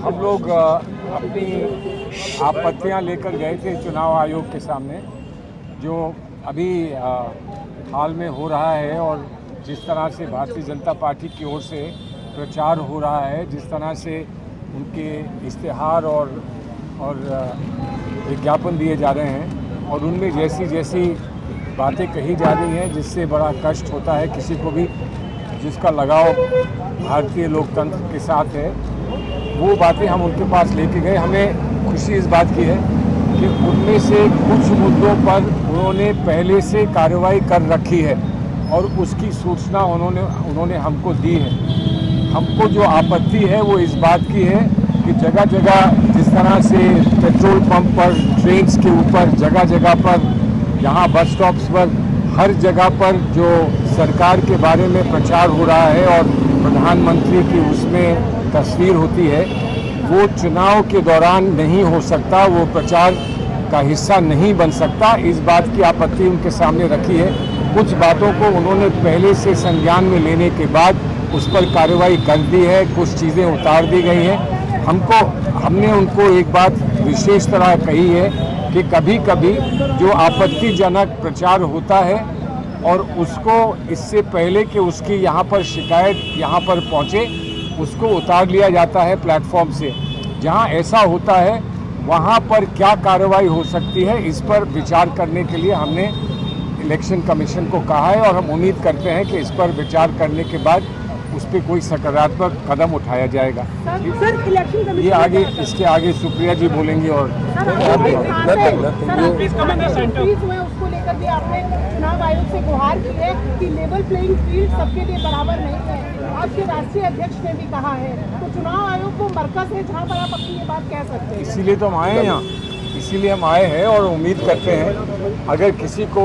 हम लोग अपनी आपत्तियां लेकर गए थे चुनाव आयोग के सामने, जो अभी हाल में हो रहा है और जिस तरह से भारतीय जनता पार्टी की ओर से प्रचार हो रहा है, जिस तरह से उनके इश्तेहार और विज्ञापन दिए जा रहे हैं और उनमें जैसी जैसी बातें कही जा रही हैं जिससे बड़ा कष्ट होता है किसी को भी जिसका लगाव भारतीय लोकतंत्र के साथ है, वो बातें हम उनके पास लेके गए। हमें खुशी इस बात की है कि उनमें से कुछ मुद्दों पर उन्होंने पहले से कार्रवाई कर रखी है और उसकी सूचना उन्होंने हमको दी है। हमको जो आपत्ति है वो इस बात की है कि जगह जगह जिस तरह से पेट्रोल पंप पर, ट्रेन्स के ऊपर, जगह जगह पर, यहाँ बस स्टॉप्स पर, हर जगह पर जो सरकार के बारे में प्रचार हो रहा है और प्रधानमंत्री की उसमें तस्वीर होती है, वो चुनाव के दौरान नहीं हो सकता, वो प्रचार का हिस्सा नहीं बन सकता। इस बात की आपत्ति उनके सामने रखी है। कुछ बातों को उन्होंने पहले से संज्ञान में लेने के बाद उस पर कार्रवाई कर दी है, कुछ चीज़ें उतार दी गई हैं। हमने उनको एक बात विशेष तरह कही है कि कभी कभी जो आपत्तिजनक प्रचार होता है और उसको इससे पहले कि उसकी यहाँ पर शिकायत यहाँ पर पहुँचे, उसको उतार लिया जाता है प्लेटफॉर्म से। जहाँ ऐसा होता है वहाँ पर क्या कार्रवाई हो सकती है, इस पर विचार करने के लिए हमने इलेक्शन कमीशन को कहा है और हम उम्मीद करते हैं कि इस पर विचार करने के बाद उस पर कोई सकारात्मक कदम उठाया जाएगा। सर, इलेक्शन कमीशन ये आगे इसके आगे सुप्रिया जी बोलेंगे। और उसको लेकर भी आपने चुनाव आयोग से गुहार की है कि लेवल प्लेइंग फील्ड सबके लिए बराबर नहीं है। आपके राष्ट्रीय अध्यक्ष ने भी कहा है, तो चुनाव आयोग को मरकज है जहाँ पर आप अपनी ये बात कह सकते हैं। इसीलिए तो हम आए हैं यहाँ, इसीलिए हम आए हैं और उम्मीद करते हैं अगर किसी को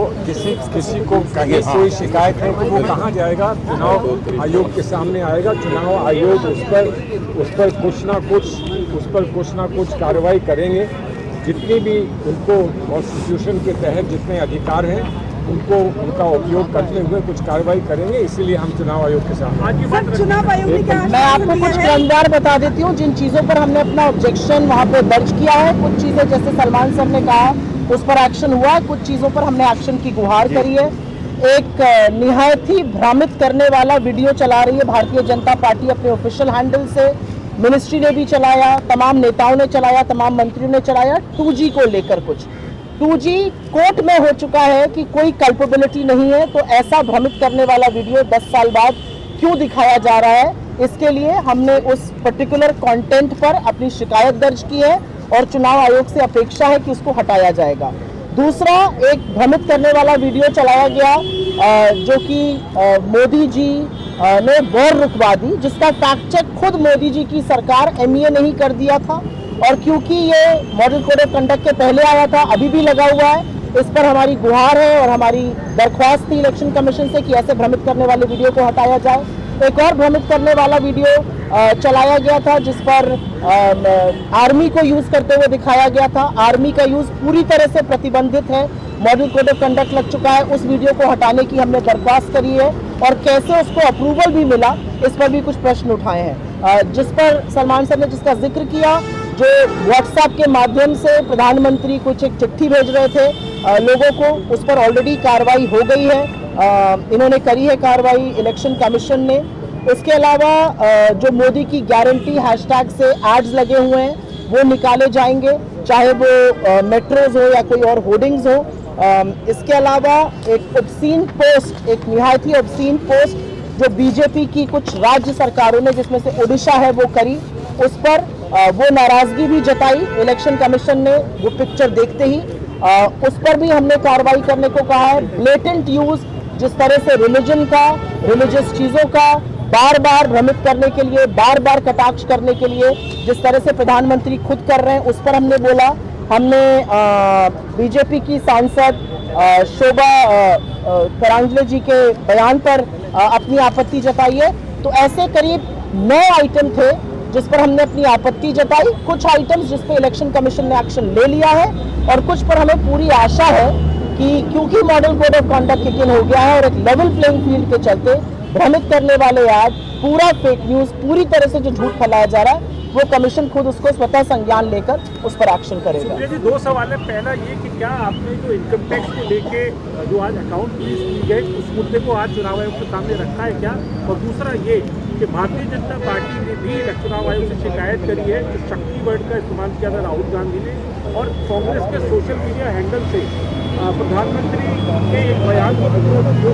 कोई शिकायत है तो वो कहाँ जाएगा, चुनाव आयोग के सामने आएगा। चुनाव आयोग उस पर कुछ ना कुछ कार्रवाई करेंगे। जितनी भी उनको कॉन्स्टिट्यूशन के तहत जितने अधिकार हैं उनको उनका उपयोग करते हुए कुछ कार्रवाई करेंगे। इसीलिए हम चुनाव आयोग के साथ चुनाव आयोग ने क्या, मैं आपको कुछ क्रमवार बता देती हूँ जिन चीज़ों पर हमने अपना ऑब्जेक्शन वहाँ पे दर्ज किया है। कुछ चीज़ें जैसे सलमान सर ने कहा उस पर एक्शन हुआ है, कुछ चीज़ों पर हमने एक्शन की गुहार करी है। एक निहायत ही भ्रमित करने वाला वीडियो चला रही है भारतीय जनता पार्टी अपने ऑफिशियल हैंडल से। मिनिस्ट्री ने भी चलाया, तमाम नेताओं ने चलाया, तमाम मंत्रियों ने चलाया 2G को लेकर। कुछ 2G कोर्ट में हो चुका है कि कोई कल्पेबिलिटी नहीं है, तो ऐसा भ्रमित करने वाला वीडियो 10 साल बाद क्यों दिखाया जा रहा है, इसके लिए हमने उस पर्टिकुलर कंटेंट पर अपनी शिकायत दर्ज की है और चुनाव आयोग से अपेक्षा है कि उसको हटाया जाएगा। दूसरा, एक भ्रमित करने वाला वीडियो चलाया गया जो कि मोदी जी ने वॉर रुकवा दी, जिसका फैक्ट चेक खुद मोदी जी की सरकार MEA नहीं कर दिया था। और क्योंकि ये मॉडल कोड ऑफ कंडक्ट के पहले आया था, अभी भी लगा हुआ है, इस पर हमारी गुहार है और हमारी दरख्वास्त थी इलेक्शन कमीशन से कि ऐसे भ्रमित करने वाले वीडियो को हटाया जाए। एक और भ्रमित करने वाला वीडियो चलाया गया था जिस पर आर्मी को यूज करते हुए दिखाया गया था। आर्मी का यूज पूरी तरह से प्रतिबंधित है, मॉडल कोड ऑफ कंडक्ट लग चुका है। उस वीडियो को हटाने की हमने दरख्वास्त करी है और कैसे उसको अप्रूवल भी मिला, इस पर भी कुछ प्रश्न उठाए हैं। जिस पर सलमान सर ने जिसका जिक्र किया, जो व्हाट्सएप के माध्यम से प्रधानमंत्री कुछ एक चिट्ठी भेज रहे थे लोगों को, उस पर ऑलरेडी कार्रवाई हो गई है। इन्होंने करी है कार्रवाई इलेक्शन कमीशन ने। इसके अलावा जो मोदी की गारंटी हैशटैग से एड्स लगे हुए हैं वो निकाले जाएंगे, चाहे वो मेट्रोज हो या कोई और होर्डिंग्स हो। इसके अलावा एक ऑब्सीन पोस्ट, एक निहायत ही ऑब्सीन पोस्ट जो बीजेपी की कुछ राज्य सरकारों ने, जिसमें से ओडिशा है, वो करी, उस पर वो नाराजगी भी जताई इलेक्शन कमीशन ने वो पिक्चर देखते ही। उस पर भी हमने कार्रवाई करने को कहा है। ब्लेटेंट यूज, जिस तरह से रिलीजन का, रिलीजियस चीज़ों का बार बार भ्रमित करने के लिए, बार बार कटाक्ष करने के लिए जिस तरह से प्रधानमंत्री खुद कर रहे हैं, उस पर हमने बोला। हमने बीजेपी की सांसद शोभा करांजले जी के बयान पर अपनी आपत्ति जताई है। तो ऐसे करीब 9 आइटम थे जिस पर हमने अपनी आपत्ति जताई। कुछ आइटम्स जिस पे इलेक्शन कमीशन ने एक्शन ले लिया है और कुछ पर हमें पूरी आशा है कि क्योंकि model code of conduct kick in हो गया है और एक लेवल प्लेइंग फील्ड के चलते भ्रमित करने वाले आज पूरा फेक न्यूज़, पूरी तरह से जो झूठ फैलाया जा रहा है, वो कमीशन खुद उसको स्वतः संज्ञान लेकर उस पर एक्शन करेगा। सुप्रिया जी, दो सवाल है। पहला ये कि क्या आपने जो इनकम टैक्स को लेके जो आज अकाउंट फ्रीज की गई उस मुद्दे को आज चुनाव आयोग के सामने रखा है क्या? और दूसरा ये कि भारतीय जनता पार्टी ने भी चुनाव आयोग से शिकायत करी है कि शक्ति वर्ड का इस्तेमाल किया था राहुल गांधी ने, और कांग्रेस के सोशल मीडिया हैंडल से प्रधानमंत्री के एक बयान को जो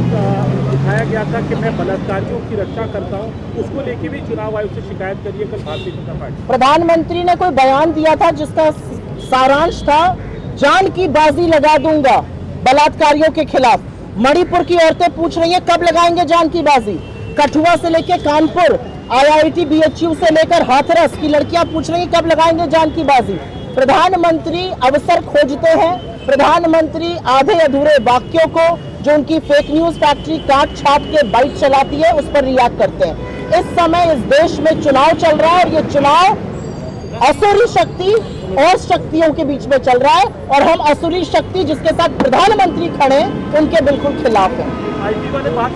दिखाया गया था कि मैं बलात्कारियों की रक्षा करता हूं, उसको लेके भी चुनाव आयोग से शिकायत करी है कल भारतीय जनता पार्टी। प्रधानमंत्री ने कोई बयान दिया था जिसका सारांश था जान की बाजी लगा दूंगा बलात्कारियों के खिलाफ। मणिपुर की औरतें पूछ रही हैं कब लगाएंगे जान की बाजी। कठुआ से लेकर कानपुर, IIT BHU से लेकर हाथरस की लड़कियां पूछ रही हैं कब लगाएंगे जान की बाजी। प्रधानमंत्री अवसर खोजते हैं, प्रधानमंत्री आधे अधूरे वाक्यों को जो उनकी फेक न्यूज फैक्ट्री काट छाट के बाइट चलाती है उस पर रिएक्ट करते हैं। इस समय इस देश में चुनाव चल रहा है और ये चुनाव असुरी शक्ति और शक्तियों के बीच में चल रहा है, और हम असुरी शक्ति जिसके साथ प्रधानमंत्री खड़े उनके बिल्कुल खिलाफ हैं। IT वाले बात